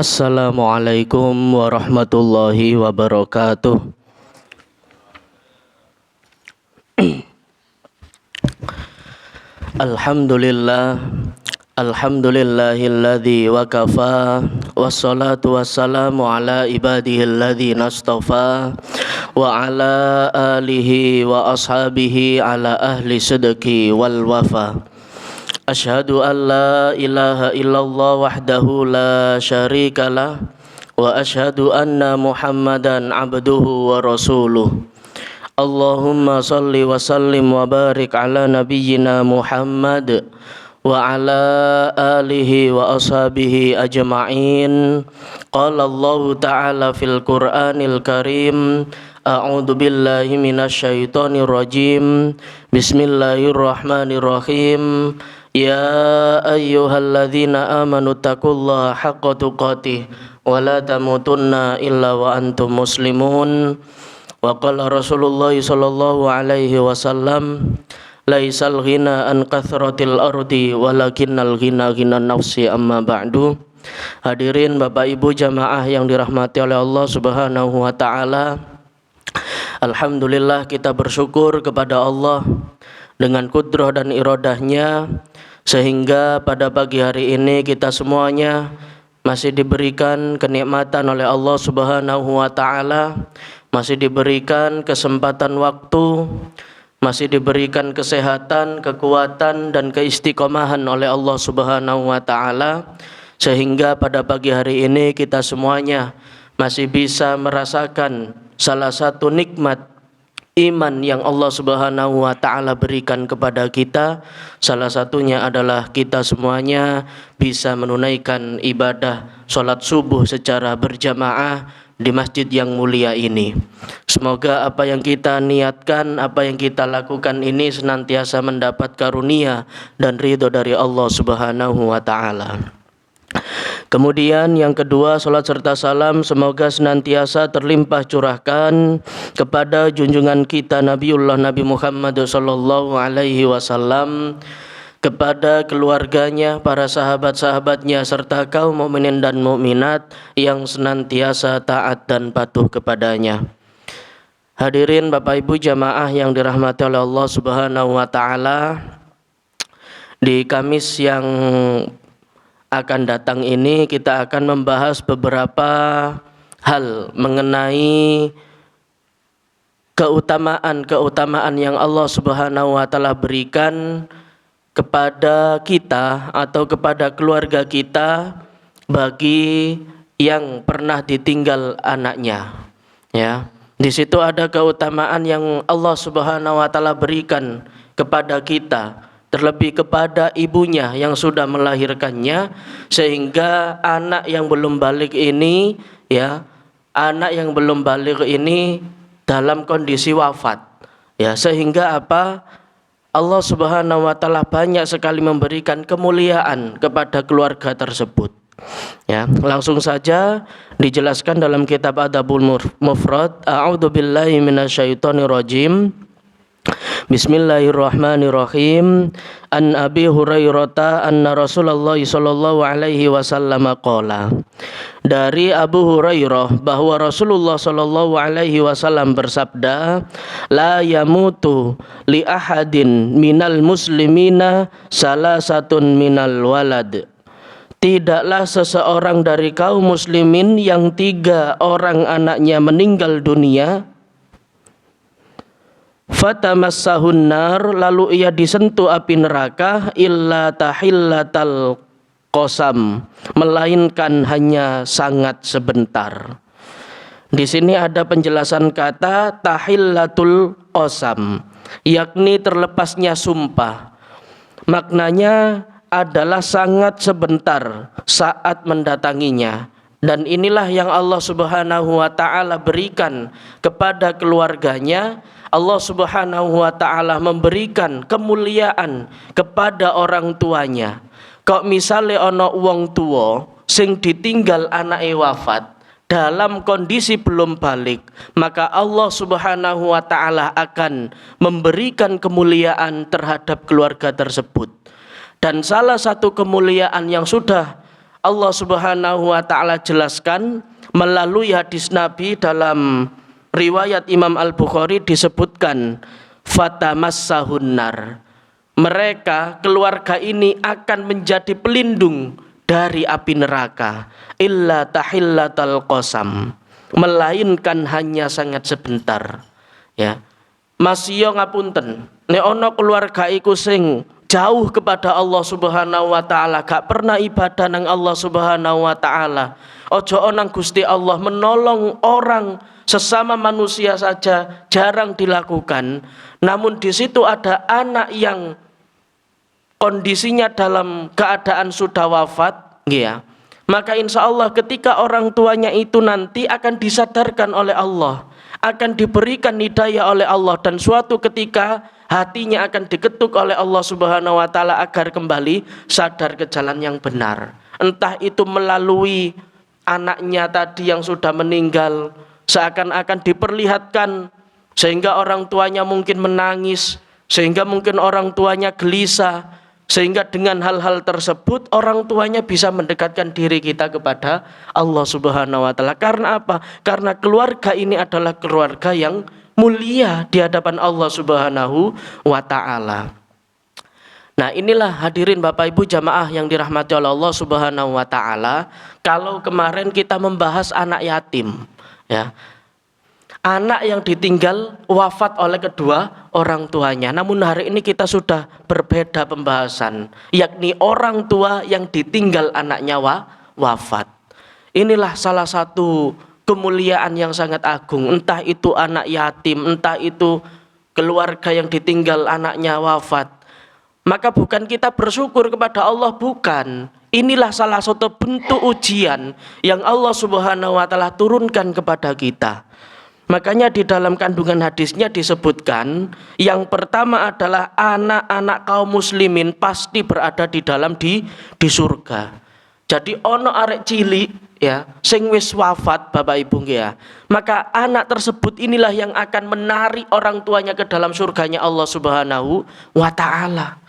Assalamualaikum warahmatullahi wabarakatuh. Alhamdulillah, alhamdulillahilladzi wa kafa, wassalatu wassalamu ala ibadihilladzi nastafa, wa ala alihi wa ashabihi ala ahli sidqi wal wafa. Asyhadu an la ilaha illallah wahdahu la syarikalah, wa asyhadu anna Muhammadan abduhu wa rasuluh. Allahumma salli wa sallim wa barik ala nabiyyina Muhammad wa ala alihi wa ashabihi ajma'in. Qala Allah ta'ala fil Qur'anil Karim, a'udzu billahi minasyaitonir rajim. Bismillahirrahmanirrahim. Ya ayyuhalladzina amanu taqullaha haqqa tuqatih wa la tamutunna illa wa antum muslimun. Wa qala Rasulullah sallallahu alaihi wasallam, laisal ghina an kathratil ardi walakinnal ghina ghinan nafsi amma ba'du. Hadirin Bapak Ibu jamaah yang dirahmati oleh Allah Subhanahu wa taala. Alhamdulillah kita bersyukur kepada Allah dengan kudrah dan iradahnya, sehingga pada pagi hari ini kita semuanya masih diberikan kenikmatan oleh Allah Subhanahu wa taala, masih diberikan kesempatan waktu, masih diberikan kesehatan, kekuatan dan keistiqomahan oleh Allah Subhanahu wa taala, sehingga pada pagi hari ini kita semuanya masih bisa merasakan salah satu nikmat iman yang Allah Subhanahu wa taala berikan kepada kita. Salah satunya adalah kita semuanya bisa menunaikan ibadah salat subuh secara berjamaah di masjid yang mulia ini. Semoga apa yang kita niatkan, apa yang kita lakukan ini senantiasa mendapat karunia dan ridho dari Allah Subhanahu wa taala. Kemudian yang kedua, salat serta salam semoga senantiasa terlimpah curahkan kepada junjungan kita Nabiullah Nabi Muhammad sallallahu alaihi wasallam, kepada keluarganya, para sahabat-sahabatnya serta kaum mukminin dan mukminat yang senantiasa taat dan patuh kepadanya. Hadirin Bapak Ibu jamaah yang dirahmati oleh Allah Subhanahu wa taala, di Kamis yang akan datang ini kita akan membahas beberapa hal mengenai keutamaan yang Allah Subhanahu wa taala berikan kepada kita atau kepada keluarga kita bagi yang pernah ditinggal anaknya. Ya, di situ ada keutamaan yang Allah Subhanahu wa taala berikan kepada kita, terlebih kepada ibunya yang sudah melahirkannya, sehingga anak yang belum balik ini dalam kondisi wafat, ya, sehingga apa, Allah Subhanahu wa taala banyak sekali memberikan kemuliaan kepada keluarga tersebut. Ya, langsung saja dijelaskan dalam kitab Adabul Mufrad, a'udzu billahi minasyaitonir rajim. Bismillahirrahmanirrahim. An Abi Hurairah anna Rasulullah sallallahu alaihi wasallam qala. Dari Abu Hurairah bahwa Rasulullah sallallahu alaihi wasallam bersabda, la yamutu li ahadin minal muslimina salasatun minal walad. Tidaklah seseorang dari kaum muslimin yang 3 orang anaknya meninggal dunia, fatamassahun nar, lalu ia disentuh api neraka, illa tahillatal qasam, melainkan hanya sangat sebentar. Di sini ada penjelasan kata tahillatul qasam, yakni terlepasnya sumpah. Maknanya adalah sangat sebentar saat mendatanginya. Dan inilah yang Allah Subhanahu wa taala berikan kepada keluarganya. Allah Subhanahu wa taala memberikan kemuliaan kepada orang tuanya. Kok misale ana wong tuwa sing ditinggal anake wafat dalam kondisi belum balik, maka Allah Subhanahu wa taala akan memberikan kemuliaan terhadap keluarga tersebut. Dan salah satu kemuliaan yang sudah Allah Subhanahu wa taala jelaskan melalui hadis Nabi dalam riwayat Imam Al-Bukhari disebutkan fatamassahun nar. Mereka keluarga ini akan menjadi pelindung dari api neraka illa tahillatal qasam, melainkan hanya sangat sebentar. Ya. Masya ngapunten, nek ana keluarga iku sing jauh kepada Allah Subhanahu wa taala, gak pernah ibadah nang Allah Subhanahu wa taala. Ojo onang Gusti Allah menolong orang sesama manusia saja jarang dilakukan. Namun di situ ada anak yang kondisinya dalam keadaan sudah wafat, ya. Maka insya Allah ketika orang tuanya itu nanti akan disadarkan oleh Allah, akan diberikan hidayah oleh Allah, dan suatu ketika hatinya akan diketuk oleh Allah Subhanahu wa taala agar kembali sadar ke jalan yang benar. Entah itu melalui anaknya tadi yang sudah meninggal, seakan-akan diperlihatkan sehingga orang tuanya mungkin menangis, sehingga mungkin orang tuanya gelisah, sehingga dengan hal-hal tersebut orang tuanya bisa mendekatkan diri kita kepada Allah Subhanahu wa taala. Karena apa? Karena keluarga ini adalah keluarga yang mulia di hadapan Allah Subhanahu wa taala. Nah, inilah hadirin Bapak Ibu jamaah yang dirahmati oleh Allah Subhanahu wa taala. Kalau kemarin kita membahas anak yatim, ya. Anak yang ditinggal wafat oleh kedua orang tuanya. Namun hari ini kita sudah berbeda pembahasan, yakni orang tua yang ditinggal anaknya wafat. Inilah salah satu kemuliaan yang sangat agung. Entah itu anak yatim, entah itu keluarga yang ditinggal anaknya wafat. Maka bukan kita bersyukur kepada Allah, bukan. Inilah salah satu bentuk ujian yang Allah Subhanahu wa taala turunkan kepada kita. Makanya di dalam kandungan hadisnya disebutkan yang pertama adalah anak-anak kaum muslimin pasti berada di dalam di surga. Jadi ono arek cilik, ya, sing wis wafat Bapak Ibu ya. Maka anak tersebut inilah yang akan menarik orang tuanya ke dalam surganya Allah Subhanahu wa taala.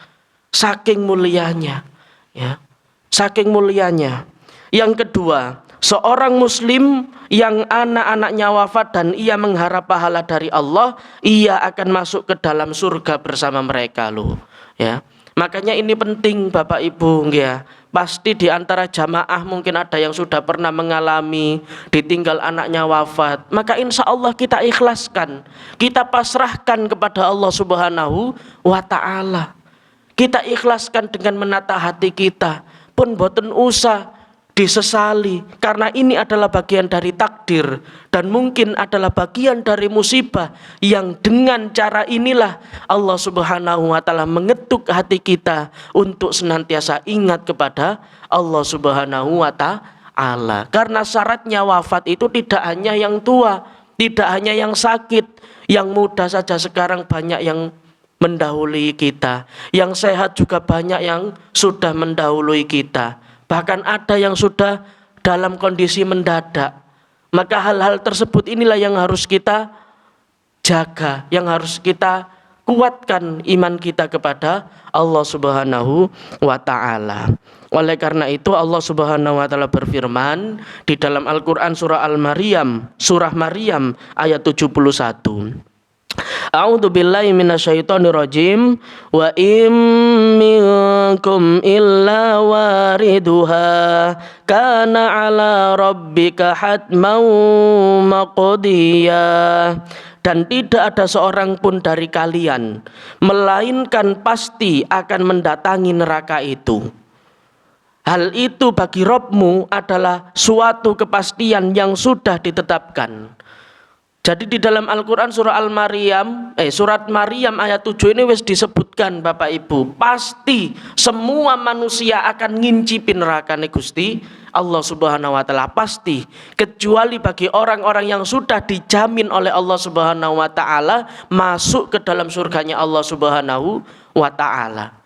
Saking mulianya, ya. Saking mulianya. Yang kedua, seorang muslim yang anak-anaknya wafat dan ia mengharap pahala dari Allah, ia akan masuk ke dalam surga bersama mereka loh, ya. Makanya ini penting Bapak Ibu, ya. Pasti di antara jamaah mungkin ada yang sudah pernah mengalami ditinggal anaknya wafat. Maka insya Allah kita ikhlaskan, kita pasrahkan kepada Allah Subhanahu wa taala. Kita ikhlaskan dengan menata hati kita, pun boten usah disesali, karena ini adalah bagian dari takdir dan mungkin adalah bagian dari musibah yang dengan cara inilah Allah Subhanahu wa taala mengetuk hati kita untuk senantiasa ingat kepada Allah Subhanahu wa taala. Karena syaratnya wafat itu tidak hanya yang tua, tidak hanya yang sakit, yang muda saja sekarang banyak yang mendahului kita, yang sehat juga banyak yang sudah mendahului kita. Bahkan ada yang sudah dalam kondisi mendadak. Maka hal-hal tersebut inilah yang harus kita jaga, yang harus kita kuatkan iman kita kepada Allah Subhanahu wa taala. Oleh karena itu Allah Subhanahu wa taala berfirman di dalam Al-Qur'an surah surah Maryam ayat 71. A'udzu billahi minasyaitonir rajim wa im minkum illa wariduha kana ala rabbika hatman maqdiya. Dan tidak ada seorang pun dari kalian melainkan pasti akan mendatangi neraka itu. Hal itu bagi Rabbmu adalah suatu kepastian yang sudah ditetapkan. Jadi di dalam Al-Quran surat Maryam ayat 7 ini wis disebutkan Bapak Ibu, pasti semua manusia akan ngincipin neraka Gusti Allah Subhanahu wa taala, pasti, kecuali bagi orang-orang yang sudah dijamin oleh Allah Subhanahu wa taala masuk ke dalam surganya Allah Subhanahu wa taala.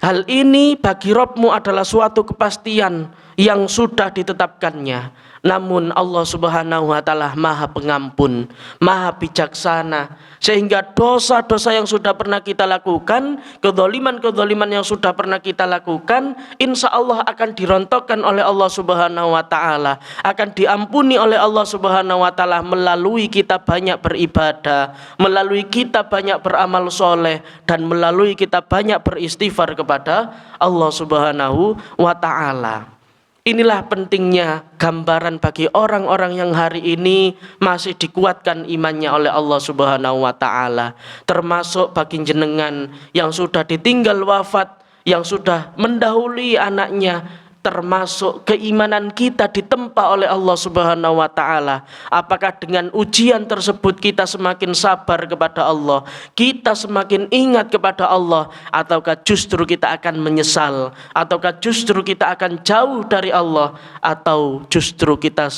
Hal ini bagi Rabbmu adalah suatu kepastian yang sudah ditetapkannya. Namun Allah Subhanahu wa taala Maha Pengampun, Maha Bijaksana, sehingga dosa-dosa yang sudah pernah kita lakukan, kezaliman-kezaliman yang sudah pernah kita lakukan, insya Allah akan dirontokkan oleh Allah Subhanahu wa taala, akan diampuni oleh Allah Subhanahu wa taala melalui kita banyak beribadah, melalui kita banyak beramal soleh, dan melalui kita banyak beristighfar kepada Allah Subhanahu wa taala. Inilah pentingnya gambaran bagi orang-orang yang hari ini masih dikuatkan imannya oleh Allah Subhanahu wa taala, termasuk bagi jenengan yang sudah ditinggal wafat, yang sudah mendahului anaknya, termasuk keimanan kita ditempa oleh Allah Subhanahu wa taala. Apakah dengan ujian tersebut kita semakin sabar kepada Allah, kita semakin ingat kepada Allah, ataukah justru kita akan menyesal, ataukah justru kita akan jauh dari Allah, atau justru kita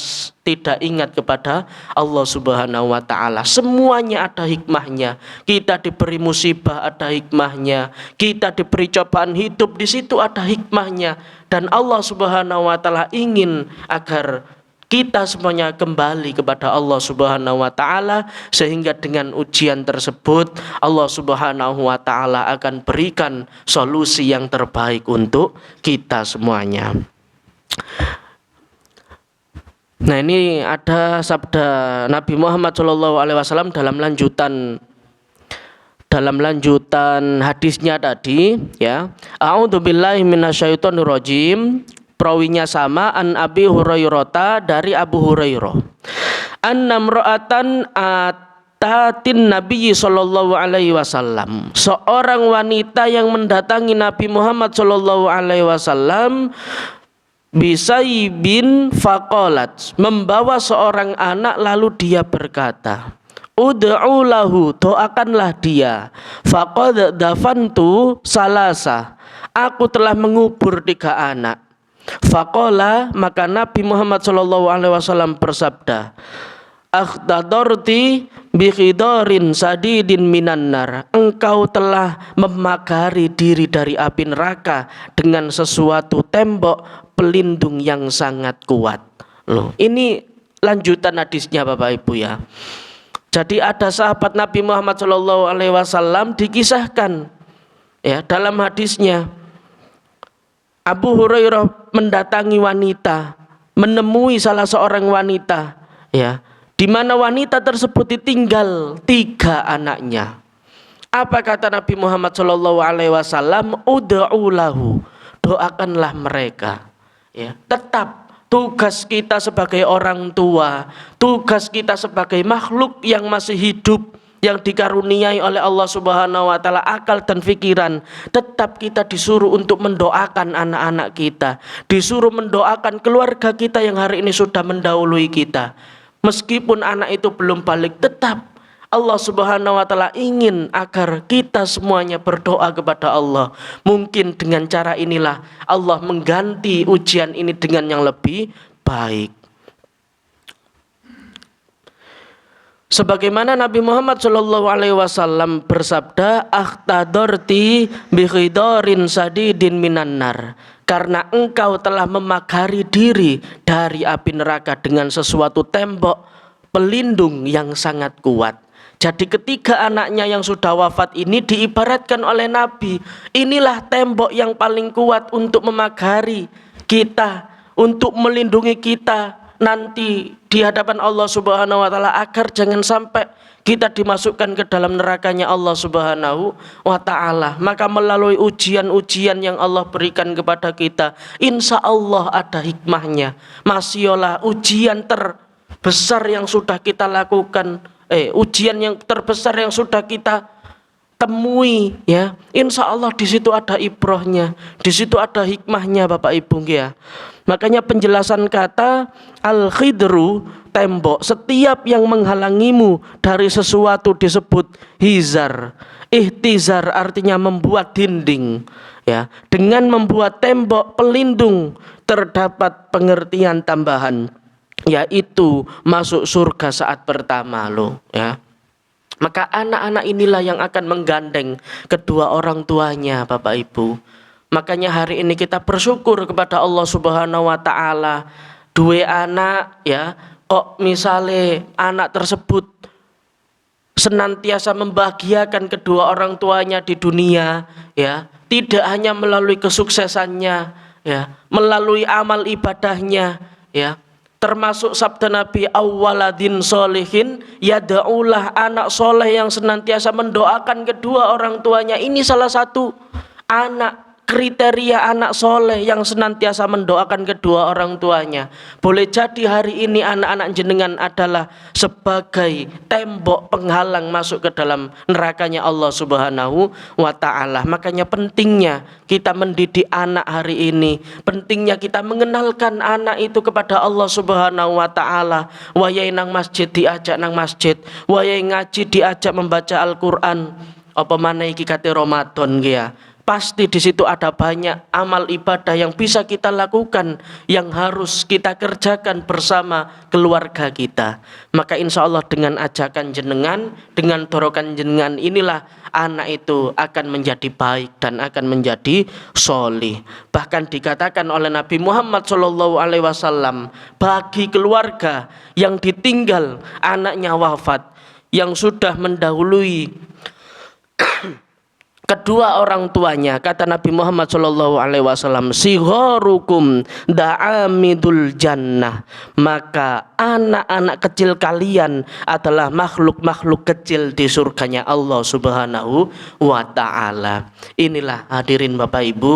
tidak ingat kepada Allah Subhanahu wa taala. Semuanya ada hikmahnya. Kita diberi musibah, ada hikmahnya. Kita diberi cobaan hidup, di situ ada hikmahnya. Dan Allah Subhanahu wa taala ingin agar kita semuanya kembali kepada Allah Subhanahu wa taala, sehingga dengan ujian tersebut Allah Subhanahu wa taala akan berikan solusi yang terbaik untuk kita semuanya. Nah, ini ada sabda Nabi Muhammad SAW dalam lanjutan hadisnya tadi, ya. A'udzubillahi minasyaitonirrajim. Perawinya sama, an Abi Hurairah, dari Abu Hurairah. Annamra'atan atatin Nabi sallallahu alaihi wasallam. Seorang wanita yang mendatangi Nabi Muhammad sallallahu alaihi wasallam bisaibin faqalat, membawa seorang anak, lalu dia berkata, ud'u lahu, doakanlah dia. Faqad dafantu salasa, aku telah mengubur 3 anak. Faqala, maka Nabi Muhammad SAW bersabda, akhtadorti bikhidorin sadidin minan nar, engkau telah memagari diri dari api neraka dengan sesuatu tembok pelindung yang sangat kuat. Loh, ini lanjutan hadisnya Bapak Ibu ya. Jadi ada sahabat Nabi Muhammad SAW dikisahkan ya dalam hadisnya, Abu Hurairah mendatangi wanita, menemui salah seorang wanita ya, di mana wanita tersebut ditinggal 3 anaknya. Apa kata Nabi Muhammad SAW? Ud'u lahu, doakanlah mereka. Ya, tetap tugas kita sebagai orang tua, tugas kita sebagai makhluk yang masih hidup, yang dikaruniai oleh Allah Subhanahu wa taala akal dan pikiran, tetap kita disuruh untuk mendoakan anak-anak kita, disuruh mendoakan keluarga kita yang hari ini sudah mendahului kita. Meskipun anak itu belum balik, tetap Allah Subhanahu wa taala ingin agar kita semuanya berdoa kepada Allah. Mungkin dengan cara inilah Allah mengganti ujian ini dengan yang lebih baik. Sebagaimana Nabi Muhammad SAW bersabda, akhtadorti bikhidorin sadidin minan nar, karena engkau telah memagari diri dari api neraka dengan sesuatu tembok pelindung yang sangat kuat. Jadi ketiga anaknya yang sudah wafat ini diibaratkan oleh Nabi, inilah tembok yang paling kuat untuk memagari kita, untuk melindungi kita nanti di hadapan Allah Subhanahu wa taala, agar jangan sampai kita dimasukkan ke dalam nerakanya Allah Subhanahu wa taala. Maka melalui ujian-ujian yang Allah berikan kepada kita, insya Allah ada hikmahnya. Masyolah, ujian terbesar yang sudah kita lakukan, ujian yang terbesar yang sudah kita temui ya, insya Allah di situ ada ibrahnya, di situ ada hikmahnya Bapak Ibu ya. Makanya penjelasan kata al-khidru, tembok, setiap yang menghalangimu dari sesuatu disebut hizar. Ihtizar artinya membuat dinding ya. Dengan membuat tembok pelindung terdapat pengertian tambahan, yaitu masuk surga saat pertama loh ya. Maka anak-anak inilah yang akan menggandeng kedua orang tuanya Bapak Ibu. Makanya hari ini kita bersyukur kepada Allah Subhanahu wa taala. Dua anak ya, kok misalnya anak tersebut senantiasa membahagiakan kedua orang tuanya di dunia ya, tidak hanya melalui kesuksesannya ya, melalui amal ibadahnya ya. Termasuk sabda Nabi, awwaladin solihin yada'ulah, anak soleh yang senantiasa mendoakan kedua orang tuanya. Ini salah satu anak kriteria anak soleh yang senantiasa mendoakan kedua orang tuanya. Boleh jadi hari ini anak-anak jenengan adalah sebagai tembok penghalang masuk ke dalam nerakanya Allah Subhanahu wa ta'ala. Makanya pentingnya kita mendidik anak hari ini, pentingnya kita mengenalkan anak itu kepada Allah Subhanahu wa ta'ala. Wayai nang masjid diajak nang masjid, wayai ngaji diajak membaca Al-Quran. Apa mana iki kate Ramadan ya, pasti di situ ada banyak amal ibadah yang bisa kita lakukan, yang harus kita kerjakan bersama keluarga kita. Maka insya Allah dengan ajakan jenengan, dengan dorongan jenengan inilah anak itu akan menjadi baik dan akan menjadi solih. Bahkan dikatakan oleh Nabi Muhammad SAW, bagi keluarga yang ditinggal anaknya wafat, yang sudah mendahului kedua orang tuanya, kata Nabi Muhammad SAW, sigharukum da'amidul jannah, maka anak-anak kecil kalian adalah makhluk-makhluk kecil di surganya Allah Subhanahu wa ta'ala. Inilah hadirin Bapak Ibu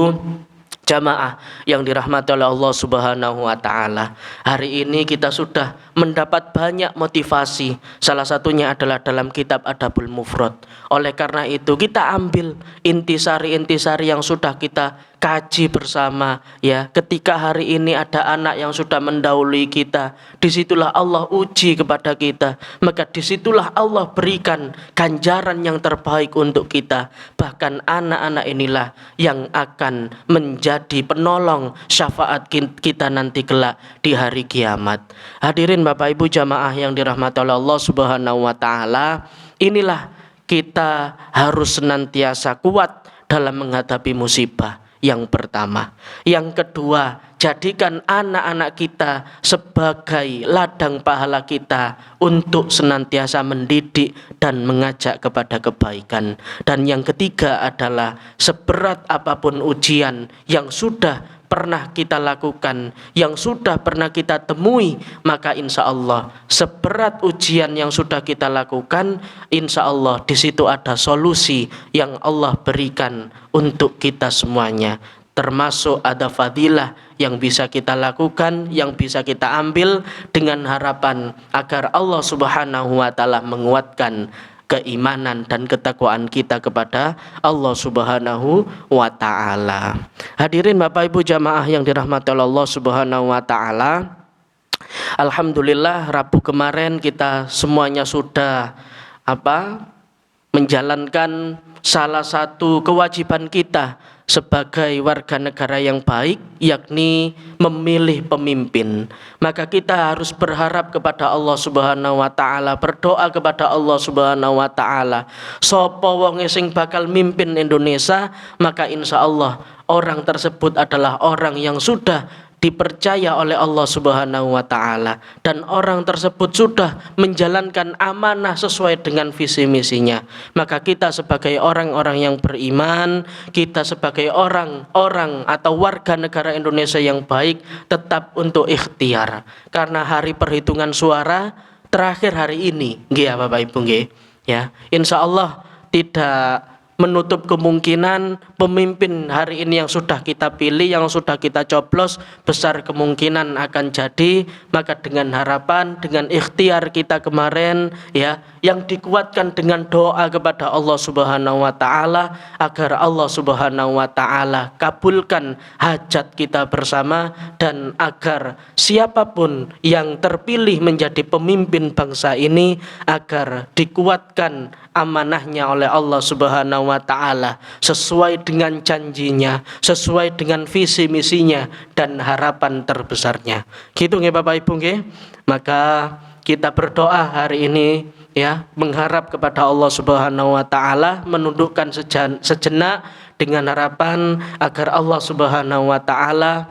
jamaah yang dirahmati oleh Allah Subhanahu wa ta'ala. Hari ini kita sudah mendapat banyak motivasi. Salah satunya adalah dalam kitab Adabul Mufrad. Oleh karena itu kita ambil intisari-intisari yang sudah kita kaji bersama ya. Ketika hari ini ada anak yang sudah mendahului kita, disitulah Allah uji kepada kita, maka disitulah Allah berikan ganjaran yang terbaik untuk kita. Bahkan anak-anak inilah yang akan menjadi penolong syafaat kita nanti kelak di hari kiamat. Hadirin Bapak Ibu jamaah yang dirahmati oleh Allah Subhanahu wa ta'ala, inilah kita harus senantiasa kuat dalam menghadapi musibah. Yang pertama. Yang kedua, jadikan anak-anak kita sebagai ladang pahala kita untuk senantiasa mendidik dan mengajak kepada kebaikan. Dan yang ketiga adalah seberat apapun ujian yang sudah pernah kita lakukan, yang sudah pernah kita temui, maka insya Allah seberat ujian yang sudah kita lakukan, insya Allah di situ ada solusi yang Allah berikan untuk kita semuanya. Termasuk ada fadilah yang bisa kita lakukan, yang bisa kita ambil dengan harapan agar Allah Subhanahu wa ta'ala menguatkan keimanan dan ketakwaan kita kepada Allah Subhanahu wa ta'ala. Hadirin Bapak Ibu jamaah yang dirahmati oleh Allah Subhanahu wa ta'ala, alhamdulillah Rabu kemarin kita semuanya sudah menjalankan salah satu kewajiban kita sebagai warga negara yang baik, yakni memilih pemimpin. Maka kita harus berharap kepada Allah Subhanahu wa ta'ala, berdoa kepada Allah Subhanahu wa ta'ala, sapa wong sing bakal mimpin Indonesia, maka insya Allah orang tersebut adalah orang yang sudah dipercaya oleh Allah Subhanahu wa ta'ala, dan orang tersebut sudah menjalankan amanah sesuai dengan visi misinya. Maka kita sebagai orang-orang yang beriman, kita sebagai orang-orang atau warga negara Indonesia yang baik, tetap untuk ikhtiar, karena hari perhitungan suara terakhir hari ini nggih ya Bapak Ibu nggih ya. Insya Allah tidak menutup kemungkinan pemimpin hari ini yang sudah kita pilih, yang sudah kita coblos, besar kemungkinan akan jadi. Maka dengan harapan, dengan ikhtiar kita kemarin ya, yang dikuatkan dengan doa kepada Allah Subhanahu wa ta'ala, agar Allah Subhanahu wa ta'ala kabulkan hajat kita bersama, dan agar siapapun yang terpilih menjadi pemimpin bangsa ini agar dikuatkan amanahnya oleh Allah Subhanahu wa ta'ala sesuai dengan janjinya, sesuai dengan visi misinya dan harapan terbesarnya. Gitu nggih Bapak Ibu nggih. Maka kita berdoa hari ini ya, mengharap kepada Allah Subhanahu wa taala, menundukkan sejenak dengan harapan agar Allah Subhanahu wa taala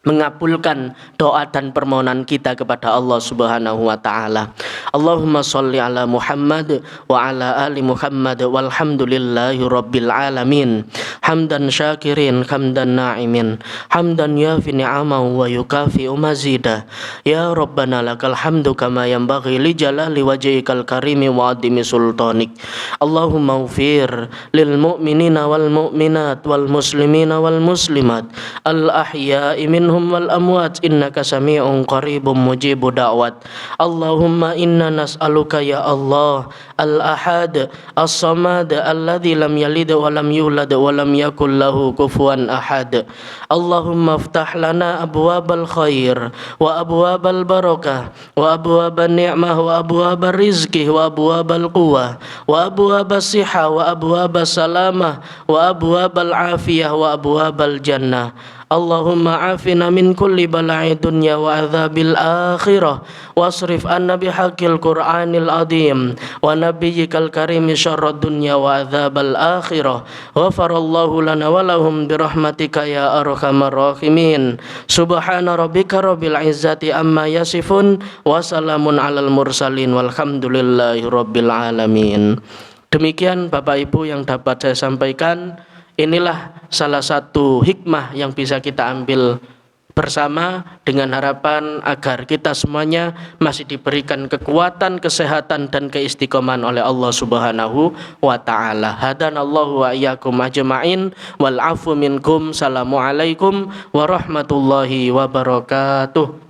mengabulkan doa dan permohonan kita kepada Allah Subhanahu wa taala. Allahumma shalli ala Muhammad wa ala ali Muhammad walhamdulillahi rabbil alamin. Hamdan syakirin, hamdan na'imin, hamdan yafi ni'amahu wa yukafi mazidah. Ya Rabbana lakal hamdu kama yanbaghi li jalali wajhikal karimi wa adimi sultanik. Allahumma ufir lil mu'minina wal mu'minat wal muslimina wal muslimat al ahya'i minhum wal amwat innaka sami'un qaribun mujibu da'wat. Allahumma inna nas'aluka ya Allah al-ahad as-samad alladzi lam yalid wa lam yulad wa lam yakul lahu kufuwan ahad. Allahumma iftah lana abwabal khair wa abwabal barakah wa abwaban ni'mah wa abwabal rizqi wa abwabal quwwah wa abwabas sihah wa abwabas salamah wa abwabal afiyah wa abwabal jannah. Allahumma afina min kulli bala'i dunya wa adzabil akhirah wasrif anna bihaqqil qur'anil azim wa nabiyyikal karim syarrad dunya wa adzabal akhirah. Ghafarallahu lana wa lahum birahmatika ya arhamar rahimin. Subhana rabbika rabbil izzati amma yasifun wa salamun alal mursalin walhamdulillahi rabbil alamin. Demikian Bapak Ibu yang dapat saya sampaikan. Inilah salah satu hikmah yang bisa kita ambil bersama dengan harapan agar kita semuanya masih diberikan kekuatan, kesehatan dan keistiqomahan oleh Allah Subhanahu wa taala. Hadanallahu wa iyyakum ajma'in wal afu minkum. Assalamualaikum warahmatullahi wabarakatuh.